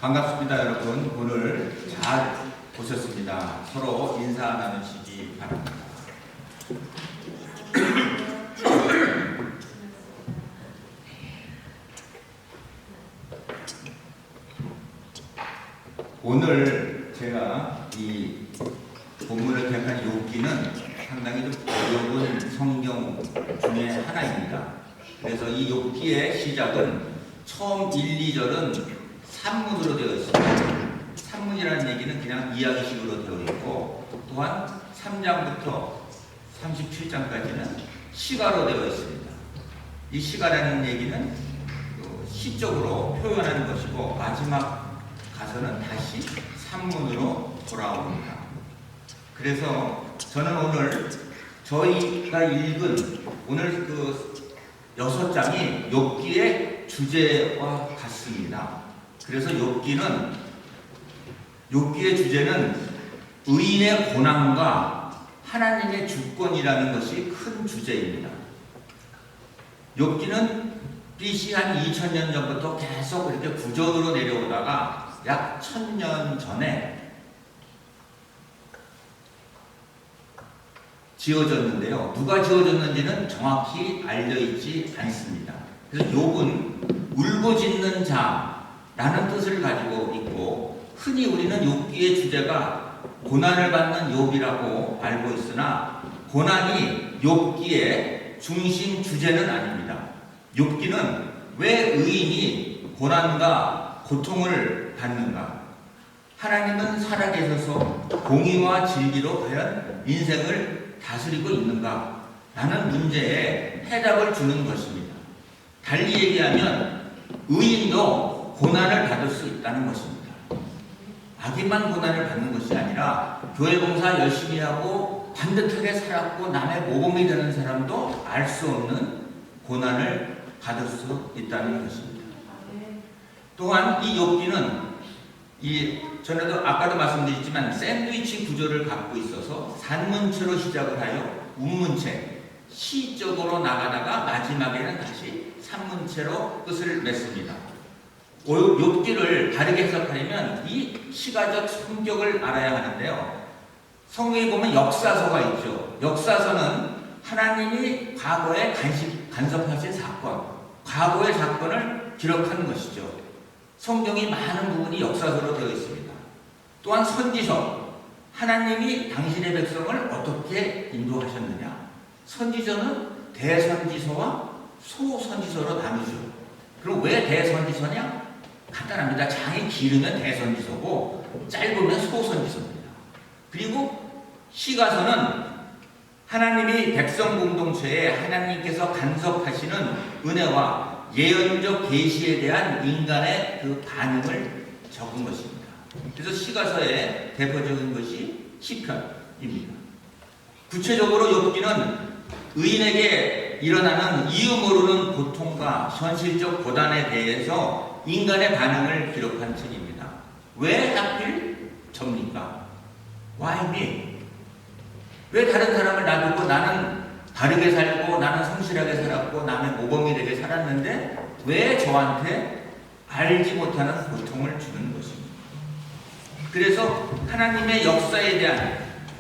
반갑습니다, 여러분. 오늘 잘 오셨습니다. 서로 인사 나누시기 바랍니다. 오늘 제가 이 본문을 택한 욥기는 상당히 좀 어려운 성경 중에 하나입니다. 그래서 이 욥기의 시작은 처음 1, 2절은 산문으로 되어 있습니다. 산문이라는 얘기는 그냥 이야기식으로 되어 있고, 또한 3장부터 37장까지는 시가로 되어 있습니다. 이 시가라는 얘기는 시적으로 표현하는 것이고, 마지막 가서는 다시 산문으로 돌아옵니다. 그래서 저는 오늘 저희가 읽은 오늘 그 6장이 욥기의 주제와 같습니다. 그래서 욥기의 주제는 의인의 고난과 하나님의 주권이라는 것이 큰 주제입니다. 욥기는 BC 한 2000년 전부터 계속 이렇게 구전으로 내려오다가 약 1000년 전에 지어졌는데요. 누가 지어졌는지는 정확히 알려있지 않습니다. 그래서 욥은 울부짖는 자라는 뜻을 가지고 있고, 흔히 우리는 욥기의 주제가 고난을 받는 욥이라고 알고 있으나 고난이 욥기의 중심 주제는 아닙니다. 욥기는 왜 의인이 고난과 고통을 받는가? 하나님은 살아계셔서 공의와 진리로 과연 인생을 다스리고 있는가? 라는 문제에 해답을 주는 것입니다. 달리 얘기하면 의인도 고난을 받을 수 있다는 것입니다. 악인만 고난을 받는 것이 아니라 교회 봉사 열심히 하고 반듯하게 살았고 남의 모범이 되는 사람도 알 수 없는 고난을 받을 수 있다는 것입니다. 또한 이 욥기는 전에도 아까도 말씀드렸지만 샌드위치 구조를 갖고 있어서 산문체로 시작을 하여 운문체, 시적으로 나가다가 마지막에는 다시 산문체로 끝을 맺습니다. 욥기를 다르게 해석하려면 이 시가적 성격을 알아야 하는데요. 성경에 보면 역사서가 있죠. 역사서는 하나님이 과거에 간섭하신 사건, 과거의 사건을 기록하는 것이죠. 성경이 많은 부분이 역사서로 되어 있습니다. 또한 선지서, 하나님이 당신의 백성을 어떻게 인도하셨느냐. 선지서는 대선지서와 소선지서로 나누죠. 그럼 왜 대선지서냐? 간단합니다. 장이 길으면 대선지서고 짧으면 소선지서입니다. 그리고 시가서는 하나님이 백성 공동체에 하나님께서 간섭하시는 은혜와 예언적 계시에 대한 인간의 그 반응을 적은 것입니다. 그래서 시가서의 대표적인 것이 시편입니다. 구체적으로 욥기는 의인에게 일어나는 이유 모르는 고통과 현실적 고난에 대해서 인간의 반응을 기록한 책입니다. 왜 하필 접니까? Why me? 왜 다른 사람을 놔두고 나는 바르게 살고 나는 성실하게 살았고 남의 모범이 되게 살았는데 왜 저한테 알지 못하는 고통을 주는 것입니다. 그래서 하나님의 역사에 대한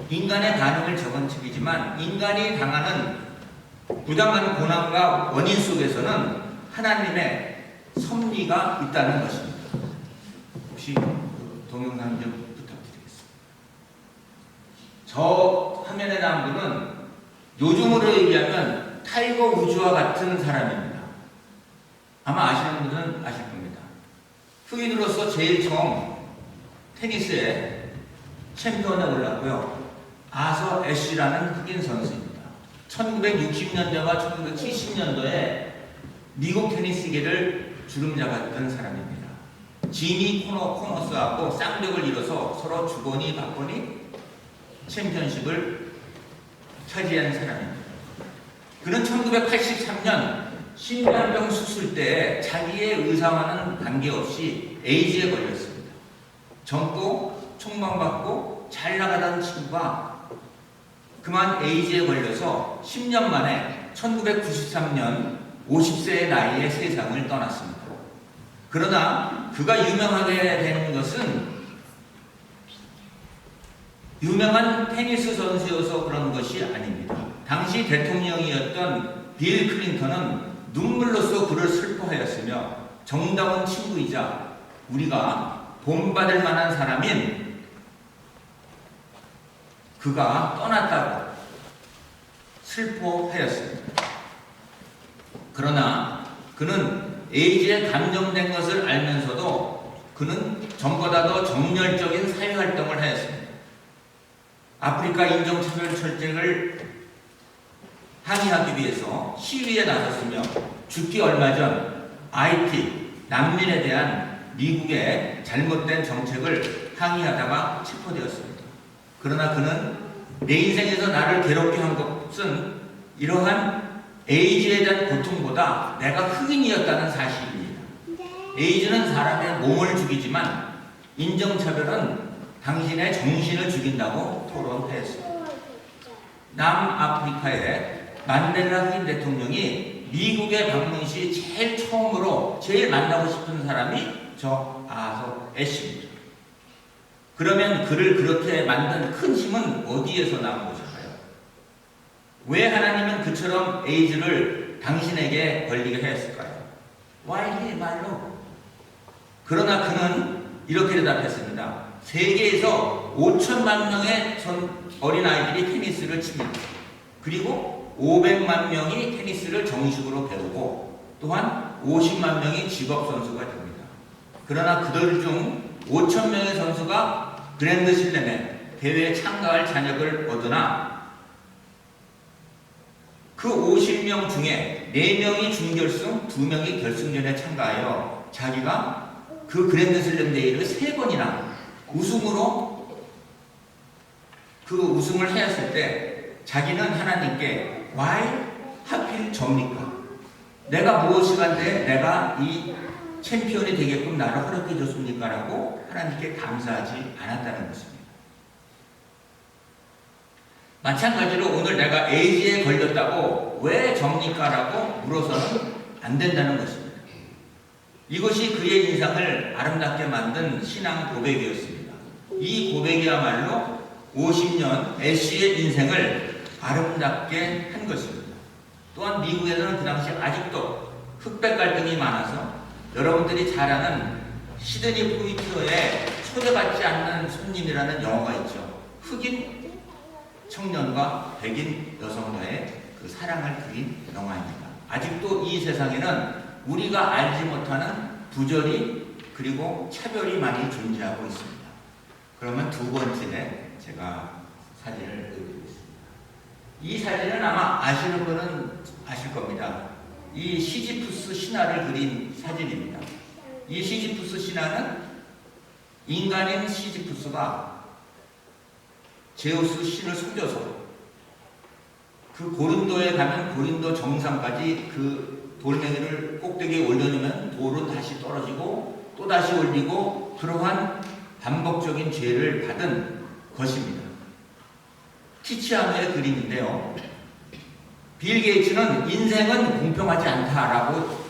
인간의 반응을 적은 책이지만 인간이 당하는 부당한 고난과 원인 속에서는 하나님의 섭리가 있다는 것입니다. 혹시 동영상 좀 부탁드리겠습니다. 저 화면에 나온 분은 요즘으로 얘기하면 타이거 우즈와 같은 사람입니다. 아마 아시는 분들은 아실 겁니다. 흑인으로서 제일 처음 테니스에 챔피언에 올랐고요. 아서 애쉬라는 흑인 선수입니다. 1960년대와 1970년도에 미국 테니스계를 주름잡았던 사람입니다. 지미 코너스하고 쌍벽을 이뤄서 서로 주거니 받거니 챔피언십을 차지한 사람입니다. 그는 1983년 심장병 수술 때 자기의 의사와는 관계없이 에이즈에 걸렸습니다. 젊고 총망받고 잘 나가던 친구가 그만 에이즈에 걸려서 10년 만에 1993년 50세의 나이에 세상을 떠났습니다. 그러나 그가 유명하게 된 것은 유명한 테니스 선수여서 그런 것이 아닙니다. 당시 대통령이었던 빌 클린턴은 눈물로써 그를 슬퍼하였으며 정다운 친구이자 우리가 본받을 만한 사람인 그가 떠났다고 슬퍼하였습니다. 그러나 그는 에이즈에 감정된 것을 알면서도 그는 전보다 더 정열적인 사회활동을 하였습니다. 아프리카 인종차별 철책을 항의하기 위해서 시위에 나섰으며 죽기 얼마 전 IT, 난민에 대한 미국의 잘못된 정책을 항의하다가 체포되었습니다. 그러나 그는 내 인생에서 나를 괴롭게 한 것은 이러한 에이즈에 대한 고통보다 내가 흑인이었다는 사실입니다. 에이즈는 사람의 몸을 죽이지만 인종차별은 당신의 정신을 죽인다고 토론하였습니다. 남아프리카의 만델라 흑인 대통령이 미국에 방문 시 제일 만나고 싶은 사람이 저 아서 애쉬입니다. 그러면 그를 그렇게 만든 큰 힘은 어디에서 나온 것일까요? 왜 하나님은 그처럼 에이즈를 당신에게 걸리게 하였을까요? Why he, my Lord? 그러나 그는 이렇게 대답했습니다. 세계에서 5천만 명의 어린아이들이 테니스를 칩니다. 그리고 500만 명이 테니스를 정식으로 배우고 또한 50만 명이 직업선수가 됩니다. 그러나 그들 중 5천 명의 선수가 그랜드 슬램에 대회에 참가할 자격을 얻으나 그 50명 중에 4명이 준결승, 2명이 결승전에 참가하여 자기가 그 그랜드 슬램 대회를 3번이나 우승을 하였을 때 자기는 하나님께 why 하필 접니까? 내가 무엇이간데 내가 이 챔피언이 되게끔 나를 허락해 줬습니까? 라고 하나님께 감사하지 않았다는 것입니다. 마찬가지로 오늘 내가 에이즈에 걸렸다고 왜 접니까? 라고 물어서는 안 된다는 것입니다. 이것이 그의 인상을 아름답게 만든 신앙 고백이었습니다. 이 고백이야말로 50년 애쉬의 인생을 아름답게 한 것입니다. 또한 미국에서는 그 당시 아직도 흑백 갈등이 많아서 여러분들이 잘 아는 시드니 포이티어의 초대받지 않는 손님이라는 영화가 있죠. 흑인 청년과 백인 여성과의 그 사랑을 그린 영화입니다. 아직도 이 세상에는 우리가 알지 못하는 부조리 그리고 차별이 많이 존재하고 있습니다. 그러면 두 번째 제가 사진을 보여드리겠습니다. 이 사진은 아마 아시는 분은 아실 겁니다. 이 시지푸스 신화를 그린 사진입니다. 이 시지푸스 신화는 인간인 시지푸스가 제우스 신을 속여서 그 고린도에 가면 고린도 정상까지 그 돌멩이를 꼭대기에 올려놓으면 돌은 다시 떨어지고 또 다시 올리고 그러한 반복적인 죄를 받은 것입니다. 티치아노의 그림인데요. 빌 게이츠는 인생은 공평하지 않다라고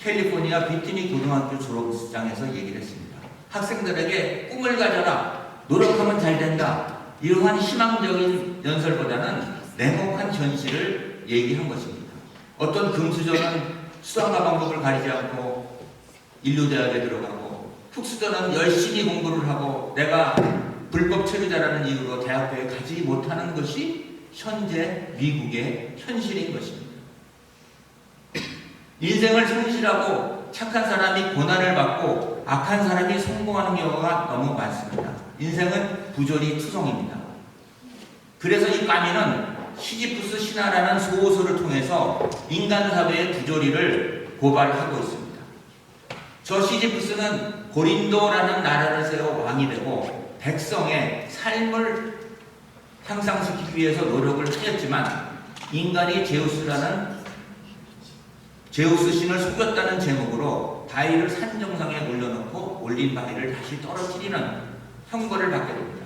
캘리포니아 비트니 고등학교 졸업장에서 얘기를 했습니다. 학생들에게 꿈을 가져라, 노력하면 잘 된다, 이러한 희망적인 연설보다는 냉혹한 현실을 얘기한 것입니다. 어떤 금수저는 수단과 방법을 가리지 않고 인류대학에 들어가고, 흑수저는 열심히 공부를 하고 내가 불법 체류자라는 이유로 대학교에 가지 못하는 것이 현재 미국의 현실인 것입니다. 인생을 성실하고 착한 사람이 고난을 받고 악한 사람이 성공하는 경우가 너무 많습니다. 인생은 부조리 투성입니다. 그래서 이 까미는 시지푸스 신화라는 소설을 통해서 인간 사회의 부조리를 고발하고 있습니다. 저 시지푸스는 고린도라는 나라를 세워 왕이 되고 백성의 삶을 향상시키기 위해서 노력을 하였지만 인간이 제우스 신을 속였다는 제목으로 바위를 산 정상에 올려놓고 올린 바위를 다시 떨어뜨리는 형벌을 받게 됩니다.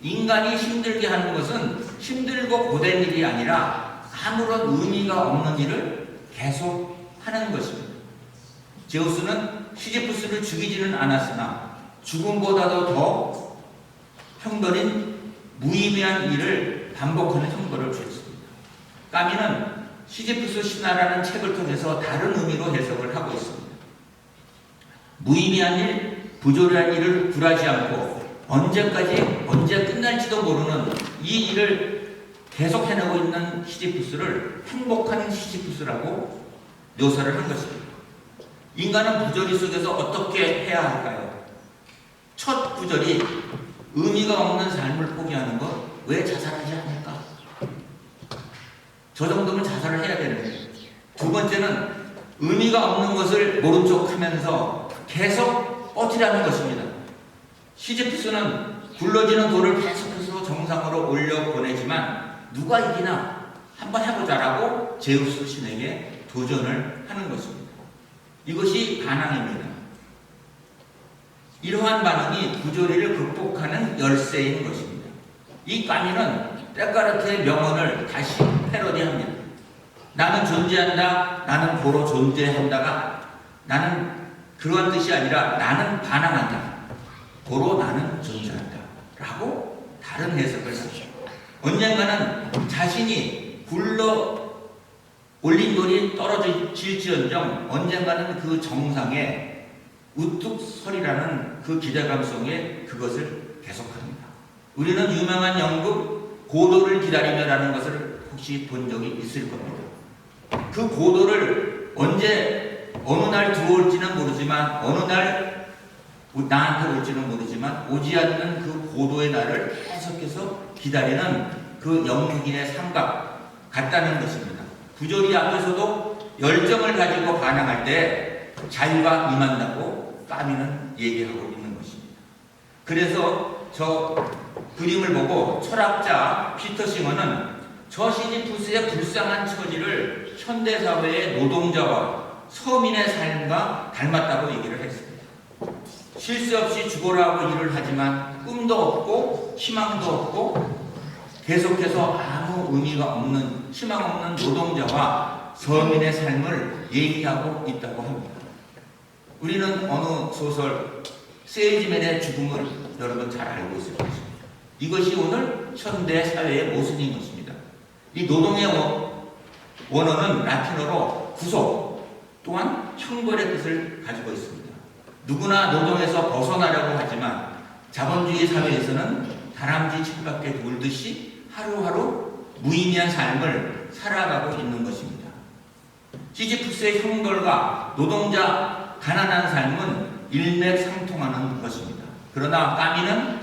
인간이 힘들게 하는 것은 힘들고 고된 일이 아니라 아무런 의미가 없는 일을 계속 하는 것입니다. 제우스는 시지프스를 죽이지는 않았으나 죽음보다도 더 형벌인 무의미한 일을 반복하는 형벌을 주었습니다. 까미는 시지프스 신화라는 책을 통해서 다른 의미로 해석을 하고 있습니다. 무의미한 일, 부조리한 일을 굴하지 않고 언제 끝날지도 모르는 이 일을 계속 해내고 있는 시지프스를 행복한 시지프스라고 묘사를 한 것입니다. 인간은 부조리 속에서 어떻게 해야 할까요? 첫 부조리, 의미가 없는 삶을 포기하는 것, 왜 자살하지 않을까? 저 정도면 자살을 해야 되는데. 두 번째는 의미가 없는 것을 모른 척 하면서 계속 버티라는 것입니다. 시지프스는 굴러지는 돌을 계속해서 정상으로 올려보내지만 누가 이기나 한번 해보자라고 제우스 신에게 도전을 하는 것입니다. 이것이 반항입니다. 이러한 반응이 부조리를 극복하는 열쇠인 것입니다. 이 까미는 데카르트의 명언을 다시 패러디합니다. 나는 존재한다, 나는 고로 존재한다가 나는 그러한 뜻이 아니라 나는 반항한다, 고로 나는 존재한다 라고 다른 해석을 합니다. 언젠가는 자신이 굴러 올린 돌이 떨어질지언정 언젠가는 그 정상에 우뚝 서리라는 그 기대감 속에 그것을 계속합니다. 우리는 유명한 연극 고도를 기다리며라는 것을 혹시 본 적이 있을 겁니다. 그 고도를 언제 어느 날 들어올지는 모르지만 어느 날 나한테 올지는 모르지만 오지 않는 그 고도의 날을 계속해서 기다리는 그 영국인의 삶과 같다는 것입니다. 부조리 앞에서도 열정을 가지고 반항할 때 자유가 임한다고 까미는 얘기하고 있는 것입니다. 그래서 저 그림을 보고 철학자 피터 싱어는 저 시지프스의 불쌍한 처지를 현대사회의 노동자와 서민의 삶과 닮았다고 얘기를 했습니다. 쉴 새 없이 죽어라고 일을 하지만 꿈도 없고 희망도 없고 계속해서 아무 의미가 없는 희망 없는 노동자와 서민의 삶을 얘기하고 있다고 합니다. 우리는 어느 소설 세일즈맨의 죽음을 여러분 잘 알고 있을 것입니다. 이것이 오늘 현대 사회의 모습인 것입니다. 이 노동의 원어는 라틴어로 구속 또한 형벌의 뜻을 가지고 있습니다. 누구나 노동에서 벗어나려고 하지만 자본주의 사회에서는 다람쥐 쳇바퀴 돌듯이 하루하루 무의미한 삶을 살아가고 있는 것입니다. 시지프스의 형벌과 노동자 가난한 삶은 일맥상통하는 것입니다. 그러나 까미는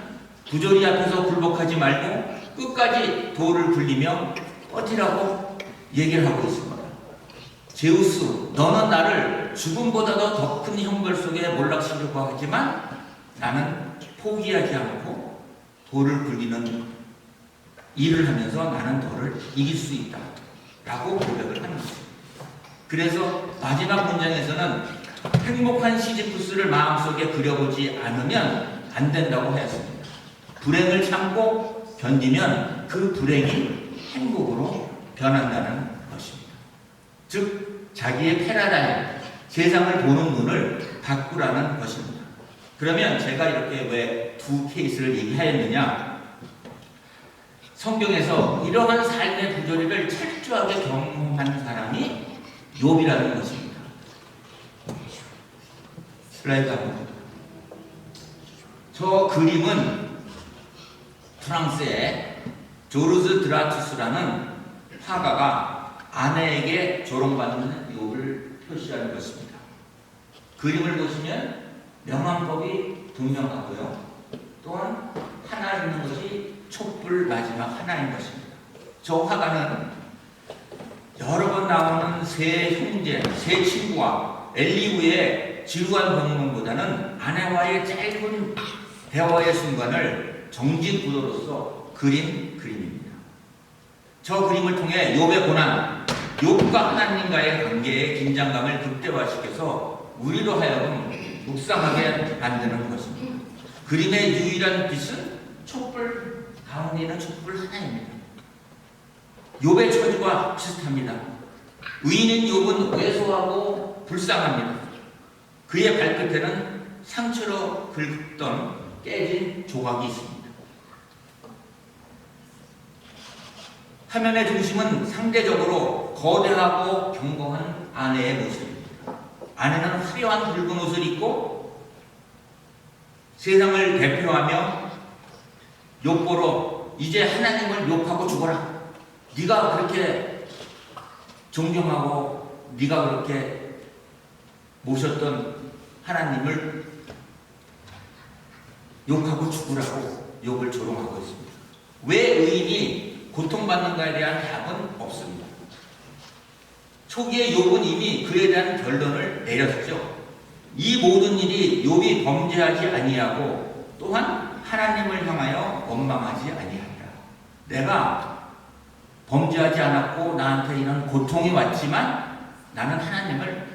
부조리 앞에서 굴복하지 말고 끝까지 돌을 굴리며 버티라고 얘기를 하고 있습니다. 제우스, 너는 나를 죽음보다도 더 큰 형벌 속에 몰락시키려고 하지만 나는 포기하지 않고 돌을 굴리는 일을 하면서 나는 너를 이길 수 있다 라고 고백을 하는 것입니다. 그래서 마지막 문장에서는 행복한 시지프스를 마음속에 그려보지 않으면 안 된다고 하였습니다. 불행을 참고 견디면 그 불행이 행복으로 변한다는 것입니다. 즉 자기의 패러다임, 세상을 보는 눈을 바꾸라는 것입니다. 그러면 제가 이렇게 왜 두 케이스를 얘기하였느냐? 성경에서 이러한 삶의 부조리를 철저하게 경험한 사람이 욥이라는 것입니다. 슬라이드 한번. 저 그림은 프랑스의 조르즈 드라투스라는 화가가 아내에게 조롱받는 욥을 표시하는 것입니다. 그림을 보시면 명암법이 분명하고요. 또한 하나 있는 것이 촛불 마지막 하나인 것입니다. 저 화가는 여러 번 나오는 세 형제, 세 친구와 엘리후의 지루한 병문보다는 아내와의 짧은 대화의 순간을 정진구도로서 그린 그림입니다. 저 그림을 통해 욥의 고난, 욥과 하나님과의 관계의 긴장감을 극대화시켜서 우리로 하여금 묵상하게 만드는 것입니다. 그림의 유일한 빛은 촛불 가운데 있는 촛불 하나입니다. 욥의 처지와 비슷합니다. 의인인 욥은 왜소하고 불쌍합니다. 그의 발끝에는 상처로 긁던 깨진 조각이 있습니다. 화면의 중심은 상대적으로 거대하고 견고한 아내의 모습입니다. 아내는 화려한 붉은 옷을 입고 세상을 대표하며 욕보러 이제 하나님을 욕하고 죽어라. 네가 그렇게 존경하고 네가 그렇게 모셨던 하나님을 욕하고 죽으라고 욕을 조롱하고 있습니다. 왜 의인이 고통받는가에 대한 답은 없습니다. 초기에 욥은 이미 그에 대한 결론을 내렸죠. 이 모든 일이 욥이 범죄하지 아니하고 또한 하나님을 향하여 원망하지 아니하리라. 내가 범죄하지 않았고 나한테 이런 고통이 왔지만 나는 하나님을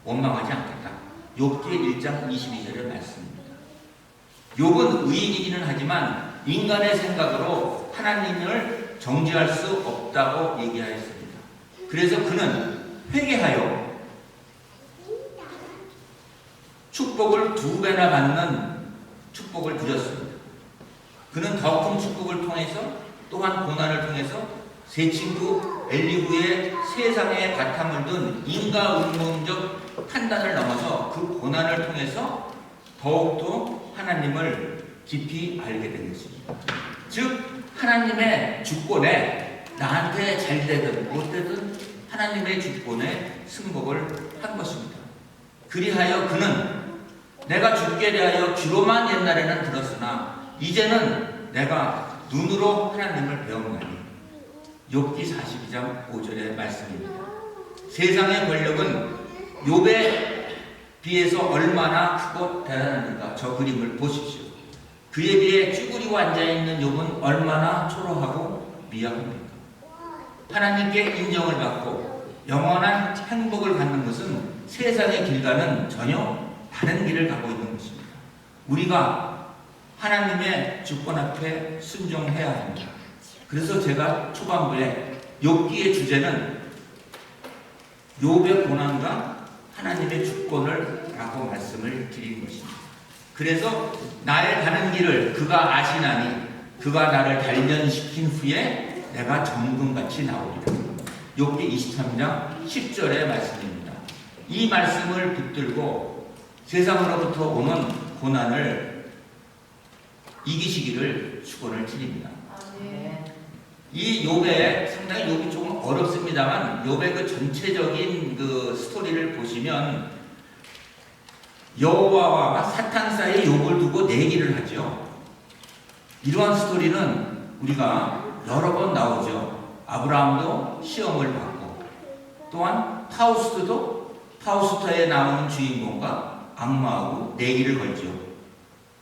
원망하지 않겠다. 욥기 1장 22절의 말씀입니다. 욥은 의인이기는 하지만 인간의 생각으로 하나님을 정죄할 수 없다고 얘기하였습니다. 그래서 그는 회개하여 축복을 2배나 받는 축복을 드렸습니다. 그는 더 큰 축복을 통해서 또한 고난을 통해서 세 친구 엘리후의 세상에 바탕을 둔 인과응문적 판단을 넘어서 그 고난을 통해서 더욱더 하나님을 깊이 알게 된 것입니다. 즉 하나님의 주권에 나한테 잘 되든 못 되든 하나님의 주권에 승복을 한 것입니다. 그리하여 그는 내가 죽게 대하여 귀로만 옛날에는 들었으나 이제는 내가 눈으로 하나님을 배웠나니. 욥기 42장 5절의 말씀입니다. 세상의 권력은 욥에 비해서 얼마나 크고 대단합니까? 저 그림을 보십시오. 그에 비해 쭈그리고 앉아있는 욥은 얼마나 초라하고 미약합니까? 하나님께 인정을 받고 영원한 행복을 갖는 것은 세상의 길과는 전혀 다른 길을 가고 있는 것입니다. 우리가 하나님의 주권 앞에 순종해야 합니다. 그래서 제가 초반부에 욥기의 주제는 욥의 고난과 하나님의 주권을 라고 말씀을 드린 것입니다. 그래서 나의 가는 길을 그가 아시나니 그가 나를 단련시킨 후에 내가 정금같이 나오리라. 욥기 23장 10절의 말씀입니다. 이 말씀을 붙들고 세상으로부터 오는 고난을 이기시기를 축원을 드립니다. 이 욥의 상당히 욥이 조금 어렵습니다만 욥의 그 전체적인 그 스토리를 보시면 여호와와 사탄 사이에 욥을 두고 내기를 하죠. 이러한 스토리는 우리가 여러 번 나오죠. 아브라함도 시험을 받고 또한 파우스트에 나오는 주인공과 악마하고 내기를 걸죠.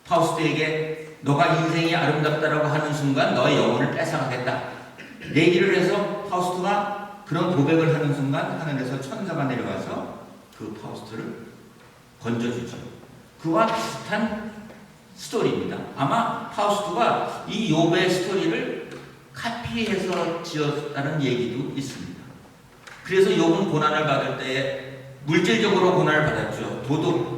파우스트에게 너가 인생이 아름답다라고 하는 순간 너의 영혼을 뺏어가겠다. 내기를 해서 파우스트가 그런 고백을 하는 순간 하늘에서 천사가 내려와서 그 파우스트를 건져주죠. 그와 비슷한 스토리입니다. 아마 파우스트가 이 욥의 스토리를 카피해서 지었다는 얘기도 있습니다. 그래서 욥은 고난을 받을 때에 물질적으로 고난을 받았죠. 도둑,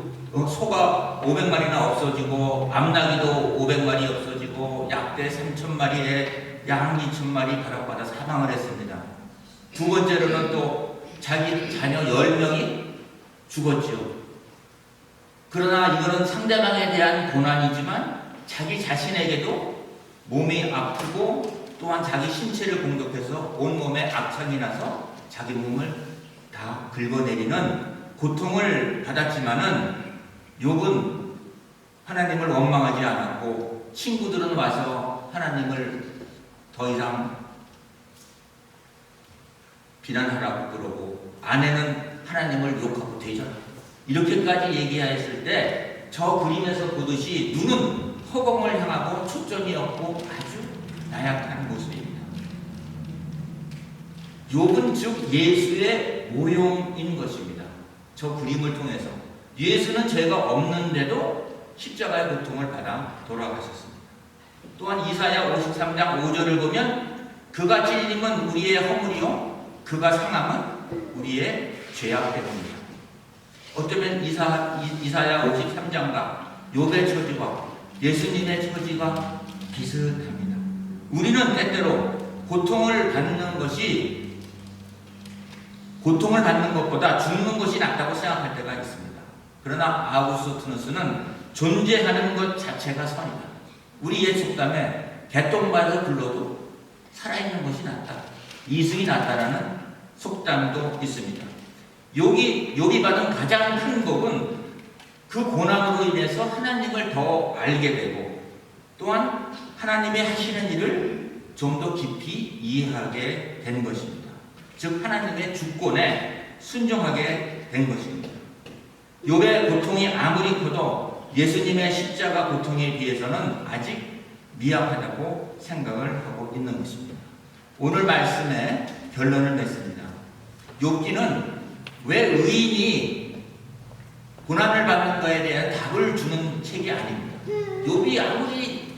소가 500마리나 없어지고 암나기도 500마리 없어지고 약대 3,000마리에 양 2,000마리 가락받아 사망을 했습니다. 두 번째로는 또 자기 자녀 10명이 죽었죠. 그러나 이거는 상대방에 대한 고난이지만 자기 자신에게도 몸이 아프고 또한 자기 신체를 공격해서 온몸에 악창이 나서 자기 몸을 다 긁어내리는 고통을 받았지만은 욥은 하나님을 원망하지 않았고 친구들은 와서 하나님을 더 이상 비난하라고 그러고 아내는 하나님을 욕하고 대전하고 이렇게까지 얘기하였을 때 저 그림에서 보듯이 눈은 허공을 향하고 초점이 없고 아주 나약한 모습입니다. 욥은 즉 예수의 모형인 것입니다. 저 그림을 통해서 예수는 죄가 없는데도 십자가의 고통을 받아 돌아가셨습니다. 또한 이사야 53장 5절을 보면 그가 찔림은 우리의 허물이요 그가 상함은 우리의 죄악 때문이다. 어쩌면 이사야 53장과 욥의 처지와 예수님의 처지가 비슷합니다. 우리는 때때로 고통을 받는 것보다 죽는 것이 낫다고 생각할 때가 있습니다. 그러나 아우구스티누스는 존재하는 것 자체가 선이다. 우리 옛 속담에 개똥바에서 불러도 살아있는 것이 낫다, 이승이 낫다라는 속담도 있습니다. 욥이 받은 가장 큰 복은 그 고난으로 인해서 하나님을 더 알게 되고, 또한 하나님이 하시는 일을 좀 더 깊이 이해하게 된 것입니다. 즉 하나님의 주권에 순종하게 된 것입니다. 욥의 고통이 아무리 커도 예수님의 십자가 고통에 비해서는 아직 미약하다고 생각을 하고 있는 것입니다. 오늘 말씀의 결론을 맺습니다. 욥기는 왜 의인이 고난을 받는가에 대한 답을 주는 책이 아닙니다. 욥이 아무리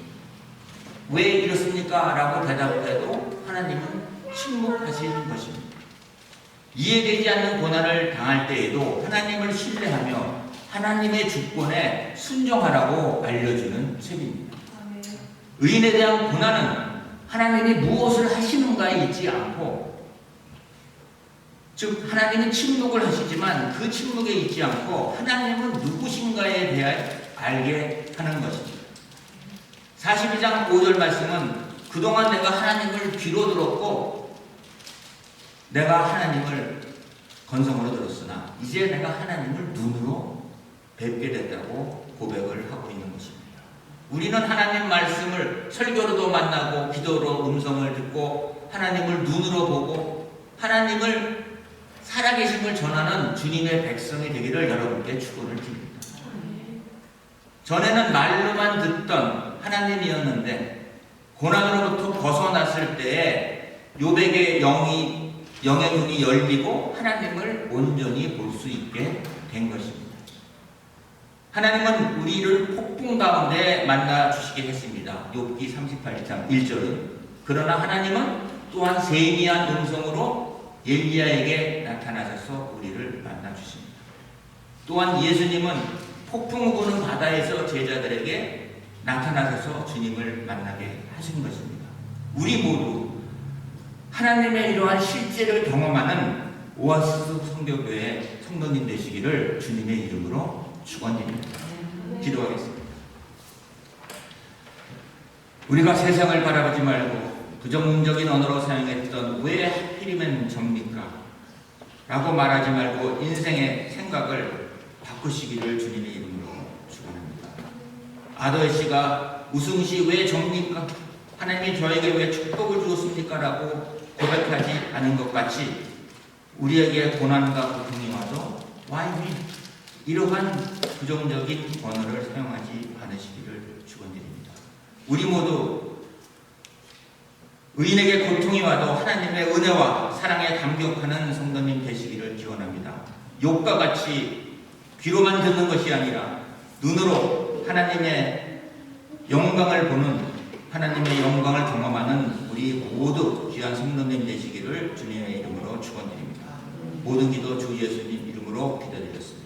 왜 이렇습니까? 라고 대답해도 하나님은 침묵하시는 것입니다. 이해되지 않는 고난을 당할 때에도 하나님을 신뢰하며 하나님의 주권에 순종하라고 알려주는 책입니다. 의인에 대한 고난은 하나님이 무엇을 하시는가에 있지 않고, 즉 하나님은 침묵을 하시지만 그 침묵에 있지 않고 하나님은 누구신가에 대해 알게 하는 것입니다. 42장 5절 말씀은 그동안 내가 하나님을 귀로 들었고 내가 하나님을 건성으로 들었으나 이제 내가 하나님을 눈으로 뵙게 됐다고 고백을 하고 있는 것입니다. 우리는 하나님 말씀을 설교로도 만나고 기도로 음성을 듣고 하나님을 눈으로 보고 하나님을 살아계심을 전하는 주님의 백성이 되기를 여러분께 축원을 드립니다. 전에는 말로만 듣던 하나님이었는데 고난으로부터 벗어났을 때에 욥에게 영의 눈이 열리고 하나님을 온전히 볼 수 있게 된 것입니다. 하나님은 우리를 폭풍 가운데 만나 주시게 했습니다. 욥기 38장 1절은 그러나 하나님은 또한 세미한 음성으로 엘리야에게 나타나셔서 우리를 만나 주십니다. 또한 예수님은 폭풍 부는 바다에서 제자들에게 나타나셔서 주님을 만나게 하신 것입니다. 우리 모두 하나님의 이러한 실제를 경험하는 오아시스 성교교회 성도님 되시기를 주님의 이름으로 축원드립니다. 기도하겠습니다. 우리가 세상을 바라보지 말고 부정적인 언어로 사용했던 왜 하필이면 접니까? 라고 말하지 말고 인생의 생각을 바꾸시기를 주님의 이름으로 축원합니다. 아도의 씨가 우승시 왜 접니까? 하나님이 저에게 왜 축복을 주었습니까? 라고 고백하지 않은 것 같이 우리에게 고난과 고통이 와도 Why me? 이러한 부정적인 언어를 사용하지 않으시기를 축원드립니다. 우리 모두 의인에게 고통이 와도 하나님의 은혜와 사랑에 감격하는 성도님 되시기를 기원합니다. 욥과 같이 귀로만 듣는 것이 아니라 눈으로 하나님의 영광을 보는, 하나님의 영광을 경험하는 우리 모두 귀한 성도님 되시기를 주님의 이름으로 축원드립니다. 모든 기도 주 예수님 이름으로 기도드렸습니다.